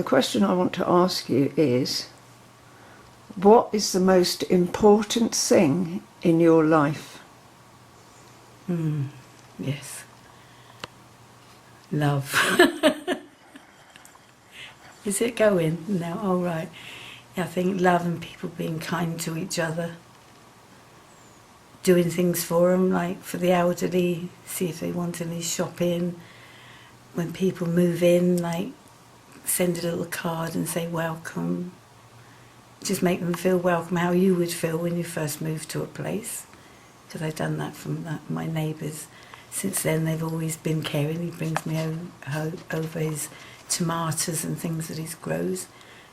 the question I want to ask you is, what is the most important thing in your life? Yes. Love. Is it going? No, all right. I think love and people being kind to each other. Doing things for them, like for the elderly, see if they want any shopping. When people move in, like send a little card and say welcome. Just make them feel welcome, how you would feel when you first moved to a place. Because I've done that from my neighbours. Since then, they've always been caring. He brings me over his tomatoes and things that he grows.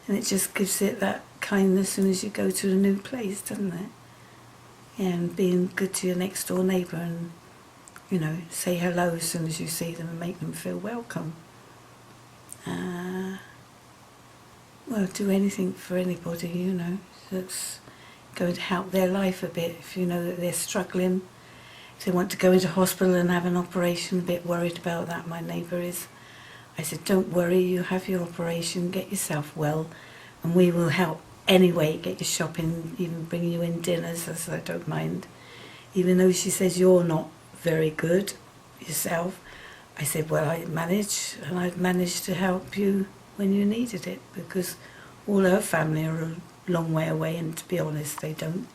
And it just gives it that kindness as soon as you go to a new place, doesn't it? Yeah, and being good to your next door neighbour and, you know, say hello as soon as you see them and make them feel welcome. Well, do anything for anybody, you know, that's going to help their life a bit. If you know that they're struggling, if they want to go into hospital and have an operation, a bit worried about that, my neighbour is. I said, don't worry, you have your operation, get yourself well, and we will help anyway, get you shopping, even bring you in dinners. I said, I don't mind. Even though she says you're not very good yourself, I said, well, I manage, and I've managed to help you when you needed it, because all her family are a long way away, and to be honest, they don't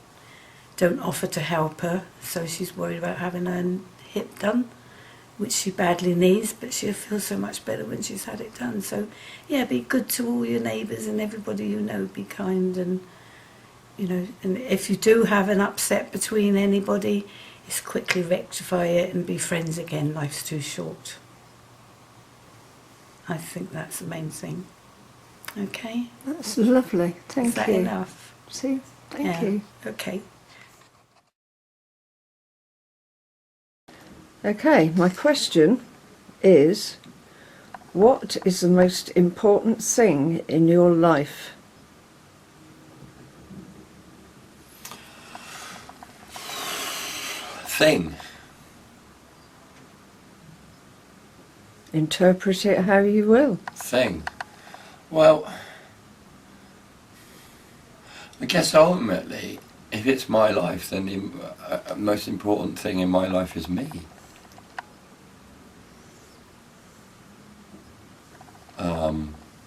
offer to help her, so she's worried about having her hip done, which she badly needs, but she'll feel so much better when she's had it done. So yeah, be good to all your neighbours and everybody you know, be kind, and you know, and if you do have an upset between anybody, just quickly rectify it and be friends again. Life's too short. I think that's the main thing. Okay? That's lovely. Thank you. Is that enough? See? Thank you. Okay. Okay, my question is, what is the most important thing in your life? Thing. Interpret it how you will. Thing. Well, I guess ultimately, if it's my life, then the most important thing in my life is me.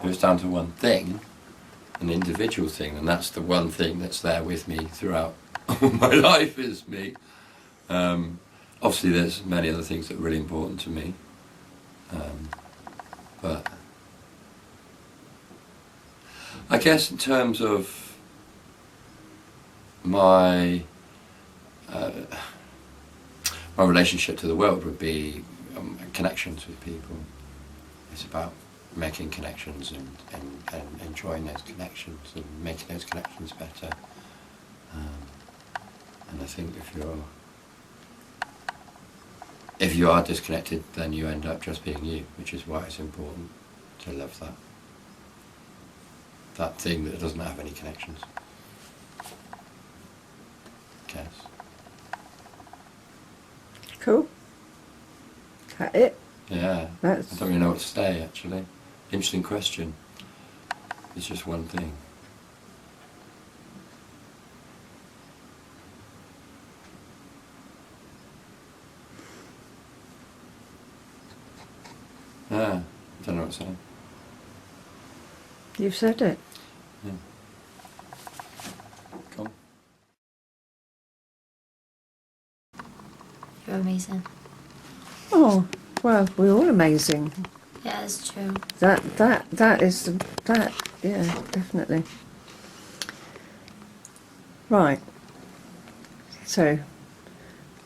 If it's down to one thing, an individual thing, and that's the one thing that's there with me throughout all my life is me. Obviously there's many other things that are really important to me, but I guess in terms of my relationship to the world would be connections with people. It's about making connections and enjoying those connections and making those connections better. And I think if you are disconnected, then you end up just being you, which is why it's important to love that thing that doesn't have any connections. Guess. Cool. Is that it? Yeah. I don't really know what to say, actually. Interesting question. It's just one thing. Yeah, I don't know what to say. You've said it. Yeah. Cool. You're amazing. Oh, well, we're all amazing. Yeah, that's true. That is, yeah, definitely. Right. So,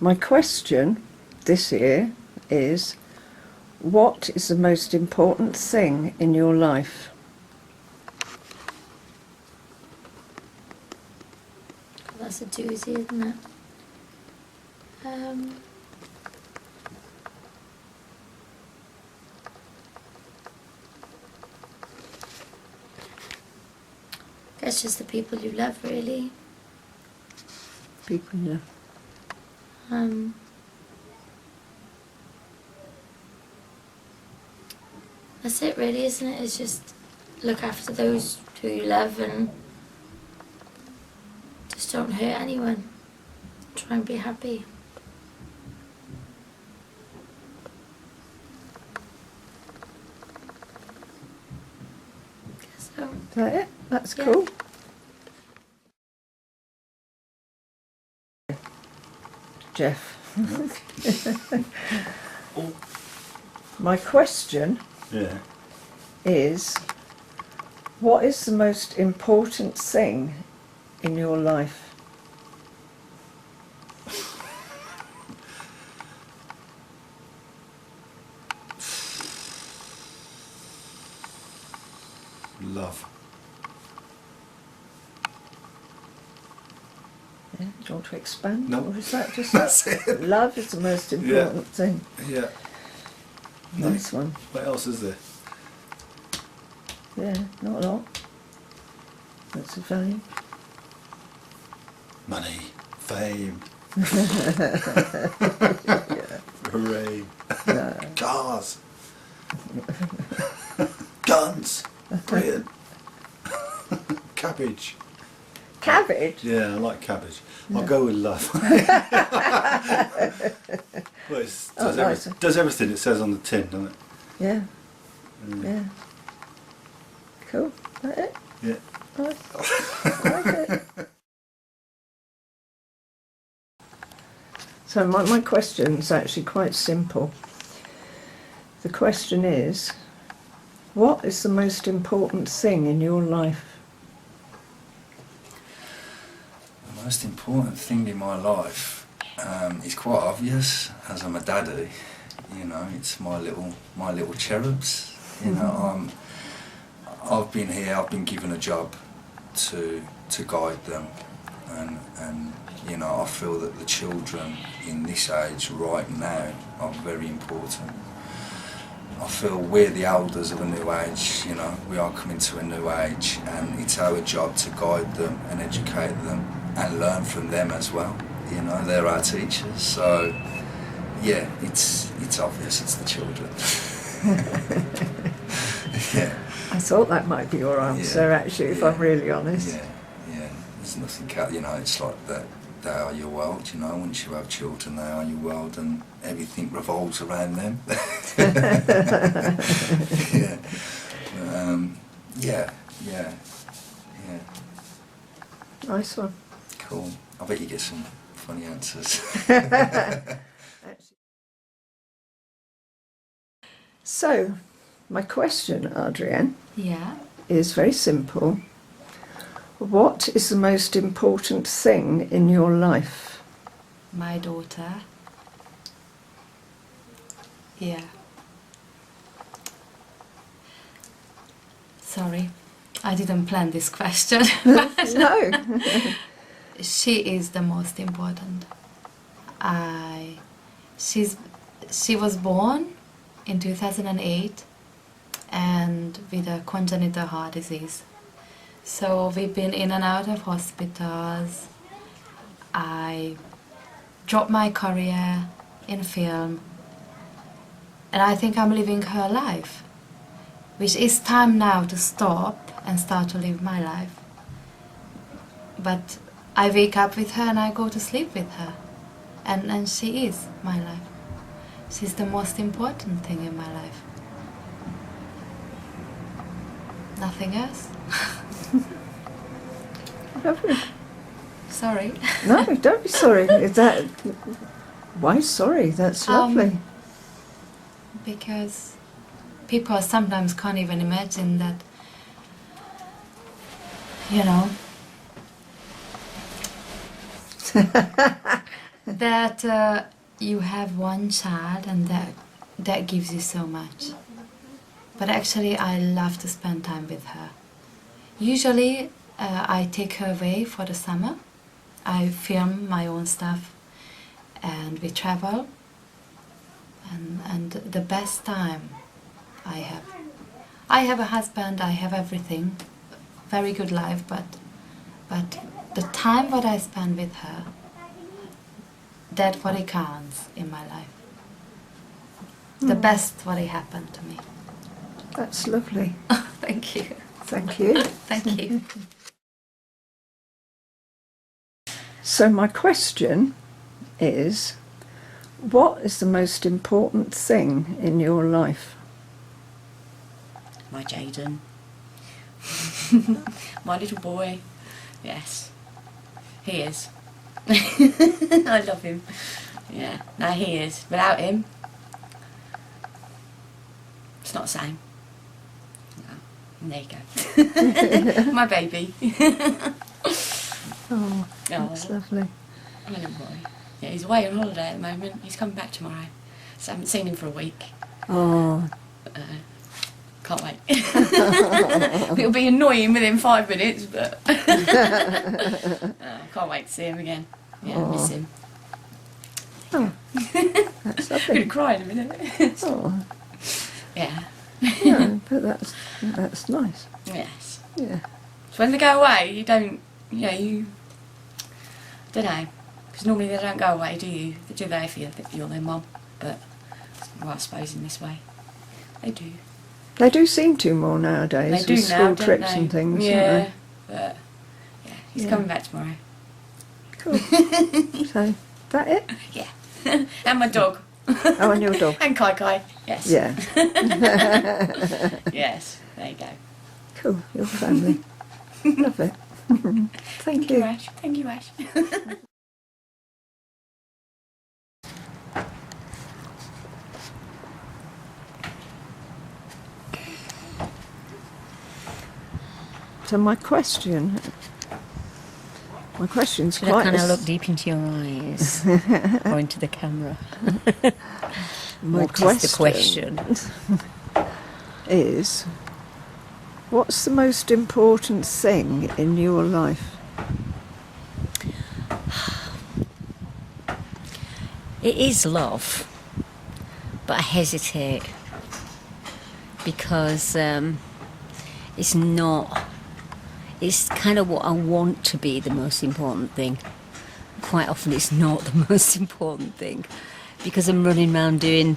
my question this year is, what is the most important thing in your life? That's a doozy, isn't it? That's just the people you love, really. People you love. That's it, really, isn't it? It's just look after those who you love and just don't hurt anyone. Try and be happy. So, Is that it? That's Yeah. cool. Jeff. Oh. My question Yeah. is, what is the most important thing in your life? Love. Yeah, do you want to expand? No. Or is that just That's it. love is the most important thing? Yeah. Nice one. What else is there? Yeah, not a lot. That's a value. Money. Fame. Hooray. Cars. Guns. Brilliant. Cabbage. Cabbage? Yeah, I like cabbage. I'll go with love. Well, it Oh, nice. does everything it says on the tin, doesn't it? Yeah, Mm. yeah. Cool. That it? Yeah. Nice. I like it. So my question's actually quite simple. The question is, what is the most important thing in your life? The most important thing in my life is quite obvious, as I'm a daddy. You know, it's my little cherubs. You know, I've been here. I've been given a job to guide them, and you know, I feel that the children in this age right now are very important. I feel we're the elders of a new age. You know, we are coming to a new age, and it's our job to guide them and educate them and learn from them as well. You know, they're our teachers. So, yeah, it's obvious. It's the children. Yeah. I thought that might be your answer, actually, if I'm really honest. Yeah. There's nothing. You know, it's like that. They are your world. You know, once you have children, they are your world, and everything revolves around them. Yeah. Yeah. Nice one. Cool. I bet you get some funny answers. So, my question, Adrienne, Yeah. is very simple. What is the most important thing in your life? My daughter. Yeah. Sorry, I didn't plan this question. But No. she is the most important. She was born in 2008 and with a congenital heart disease. So we've been in and out of hospitals. I dropped my career in film, and I think I'm living her life, which is time now to stop and start to live my life. But I wake up with her and I go to sleep with her, and she is my life. She's the most important thing in my life. Nothing else. Lovely. Sorry. No, don't be sorry. Is that... Why sorry? That's lovely. Because people sometimes can't even imagine that, you know, that you have one child and that gives you so much. But actually I love to spend time with her. Usually I take her away for the summer. I film my own stuff and we travel. And the best time I have. I have a husband, I have everything, very good life, but the time what I spend with her, that's what it counts in my life. The best what it happened to me. That's lovely. Thank you. Thank you. Thank you. So my question is, what is the most important thing in your life? My Jaden. My little boy. Yes. He is. I love him. Yeah. No, he is. Without him, it's not the same. No. There you go. My baby. Oh, that's lovely. My little boy. Yeah, he's away on holiday at the moment. He's coming back tomorrow. So I haven't seen him for a week. Oh, Can't wait. It'll be annoying within 5 minutes, but can't wait to see him again. Yeah, I miss him. oh, that's I'm lovely. going to cry in a minute. Oh, Yeah. yeah, but that's nice. Yes. Yeah. So when they go away, you don't, you don't know. Because normally they don't go away, do you? Do they, if you're their mum? But, well, I suppose in this way, they do. They do seem to more nowadays They do with now, school don't trips they? and things, Yeah, don't but, yeah, he's Yeah. coming back tomorrow. they? Cool. So, that it? Yeah. And my dog. Oh, and your dog. And Kai Kai, yes. Yeah. Yes, there you go. Cool, your family. Love it. Thank you. Ash. Thank you, Ash. So my question's Should I quite kind of a look deep into your eyes or into the camera? My What is the question? is, what's the most important thing in your life? It is love, but I hesitate because it's not. It's kind of what I want to be the most important thing. Quite often it's not the most important thing because I'm running around doing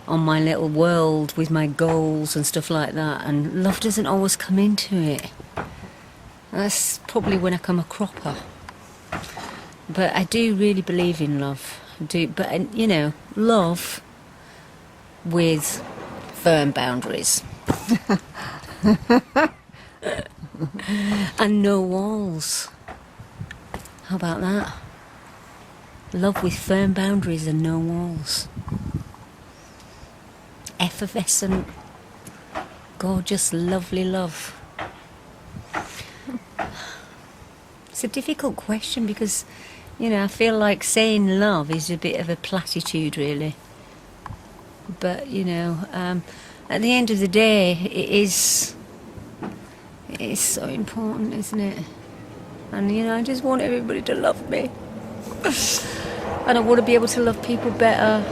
on my little world with my goals and stuff like that, and love doesn't always come into it. That's probably when I come a cropper. But I do really believe in love. I do, but love with firm boundaries. And no walls. How about that? Love with firm boundaries and no walls. Effervescent, gorgeous, lovely love. It's a difficult question because, I feel like saying love is a bit of a platitude, really. But, at the end of the day, it is so important, isn't it? And, I just want everybody to love me. And I want to be able to love people better.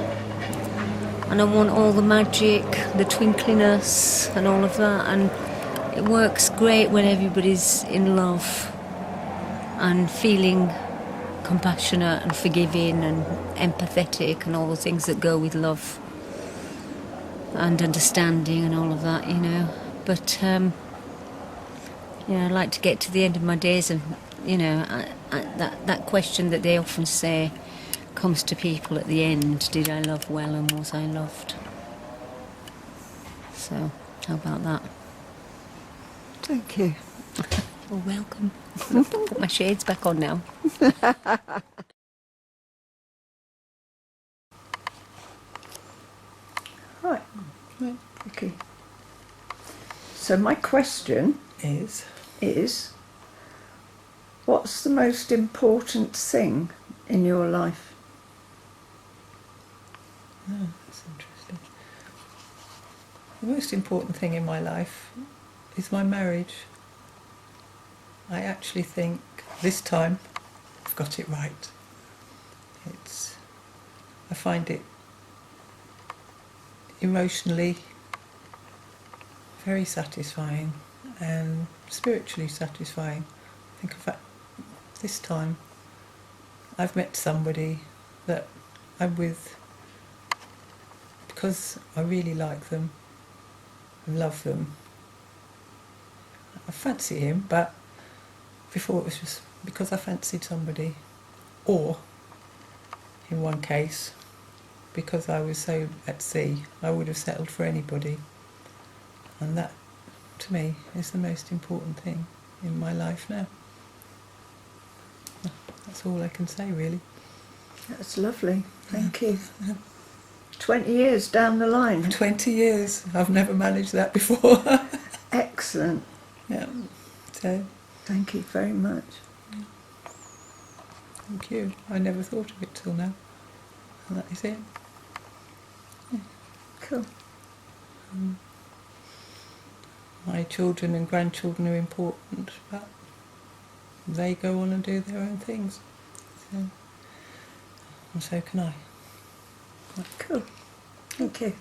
And I want all the magic, the twinkliness and all of that. And it works great when everybody's in love and feeling compassionate and forgiving and empathetic and all the things that go with love. And understanding and all of that, But, I'd like to get to the end of my days and, that question that they often say comes to people at the end. Did I love well and was I loved? So, how about that? Thank you. You're welcome. I'll put my shades back on now. Right. Okay. So my question is, what's the most important thing in your life? Oh, that's interesting. The most important thing in my life is my marriage. I actually think this time I've got it right. I find it emotionally very satisfying and spiritually satisfying. I think this time I've met somebody that I'm with because I really like them and love them. I fancy him, but before it was just because I fancied somebody, or in one case, because I was so at sea, I would have settled for anybody. And that, to me, is the most important thing in my life now. That's all I can say, really. That's lovely. Thank you. 20 years down the line. 20 years. I've never managed that before. Excellent. Yeah. So, Thank you very much. thank you. I never thought of it till now. And that is it. Cool. My children and grandchildren are important, but they go on and do their own things. So, and so can I. Cool. Thank you.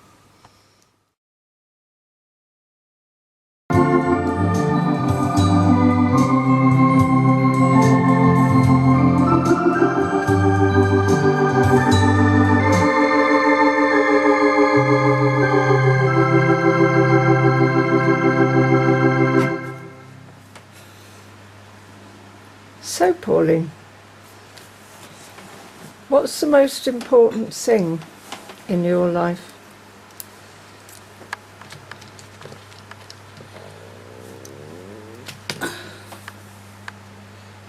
So, Pauline, what's the most important thing in your life?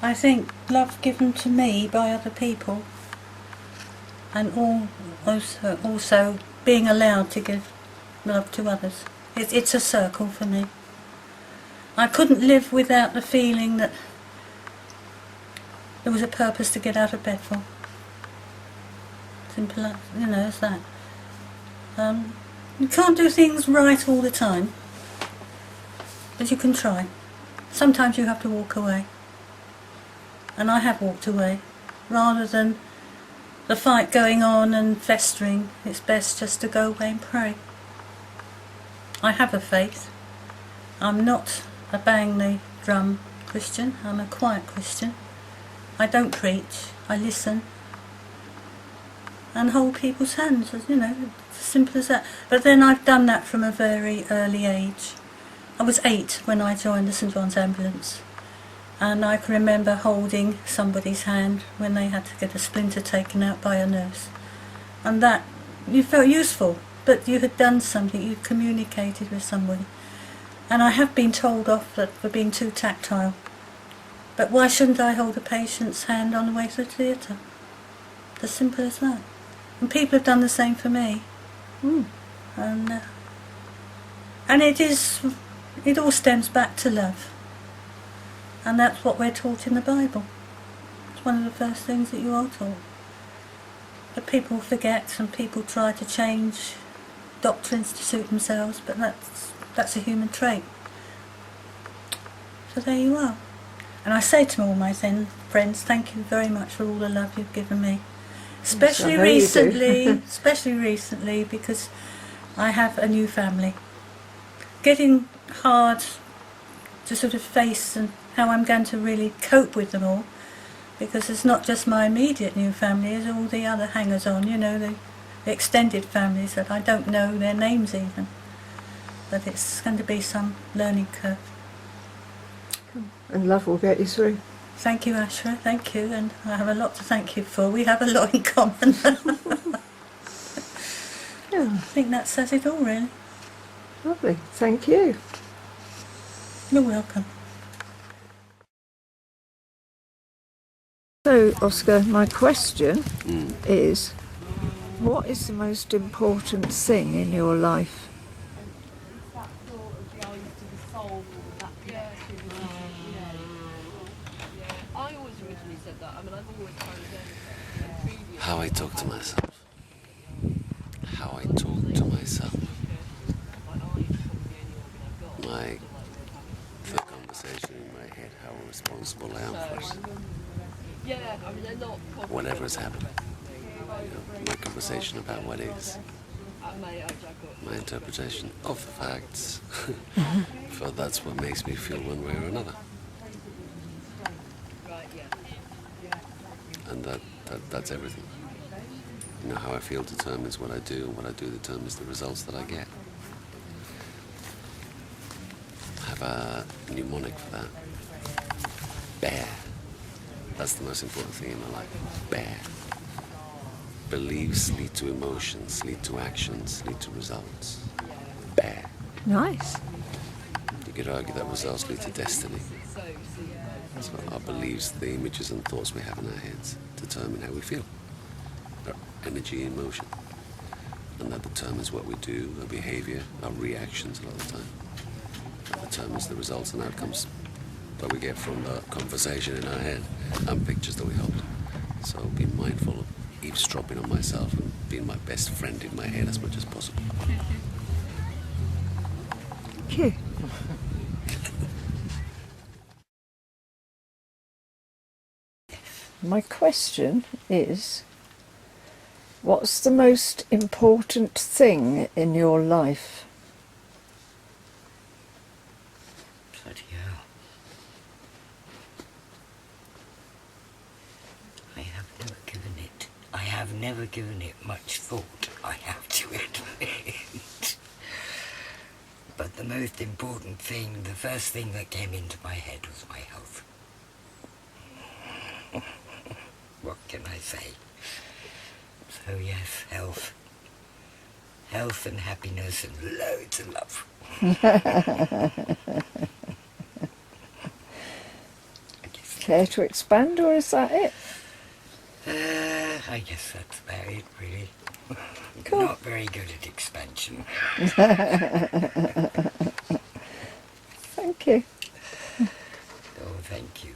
I think love given to me by other people, and also being allowed to give love to others. It's a circle for me. I couldn't live without the feeling that there was a purpose to get out of bed for. Simple, as that. You can't do things right all the time, but you can try. Sometimes you have to walk away. And I have walked away. Rather than the fight going on and festering, it's best just to go away and pray. I have a faith. I'm not a bang the drum Christian, I'm a quiet Christian. I don't preach, I listen and hold people's hands, it's as simple as that. But then I've done that from a very early age. I was 8 when I joined the St John's Ambulance, and I can remember holding somebody's hand when they had to get a splinter taken out by a nurse. And that, you felt useful, but you had done something, you communicated with somebody. And I have been told off for being too tactile. But why shouldn't I hold a patient's hand on the way to the theatre? As simple as that. And people have done the same for me. And it all stems back to love. And that's what we're taught in the Bible. It's one of the first things that you are taught. But people forget, and people try to change doctrines to suit themselves, but that's a human trait. So there you are. And I say to all my Zen friends, thank you very much for all the love you've given me. Especially recently, because I have a new family. Getting hard to sort of face and how I'm going to really cope with them all, because it's not just my immediate new family, it's all the other hangers-on, the extended families that I don't know their names even. But it's going to be some learning curve. And love will get you through. Thank you, Ashra, thank you, and I have a lot to thank you for. We have a lot in common. Yeah, I think that says it all, really. lovely. Thank you. You're welcome. So, Oscar, my question is, what is the most important thing in your life? How I talk to myself. How I talk to myself. The conversation in my head, how responsible I am for it. Whatever is happening. My conversation about what is. My interpretation of the facts. For that's what makes me feel one way or another. And that's everything. How I feel determines what I do, and what I do determines the results that I get. I have have a mnemonic for that. Bear. That's the most important thing in my life. Bear. Beliefs lead to emotions, lead to actions, lead to results. Bear. Nice. You could argue that results lead to destiny. So our beliefs, the images and thoughts we have in our heads determine how we feel. Our energy and emotion. And that determines what we do, our behavior, our reactions a lot of the time. That determines the results and outcomes that we get from the conversation in our head and pictures that we hold. So be mindful of eavesdropping on myself and being my best friend in my head as much as possible. Thank you. My question is, what's the most important thing in your life? Bloody hell. I have never given it much thought, I have to admit. But the most important thing, the first thing that came into my head was my health. What can I say? So yes, health. Health and happiness and loads of love. Care to expand, or is that it? I guess that's about it, really. Cool. Not very good at expansion. Thank you. Oh, thank you.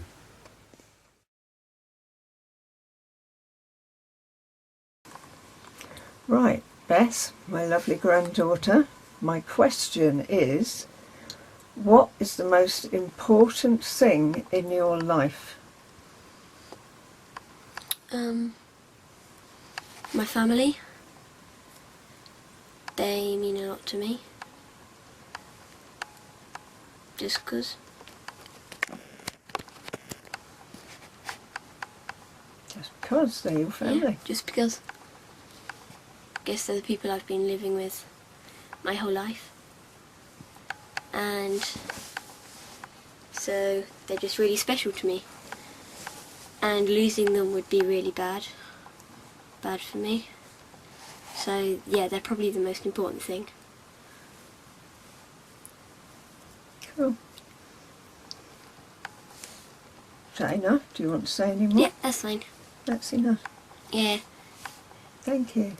Right, Bess, my lovely granddaughter, my question is, what is the most important thing in your life? My family. They mean a lot to me. Just 'cause. Just because they're your family. Yeah, just because. I guess they're the people I've been living with my whole life. And so they're just really special to me. And losing them would be really bad for me. So yeah, they're probably the most important thing. Cool. Is that enough? Do you want to say any more? Yeah, that's fine. That's enough. Yeah. Thank you.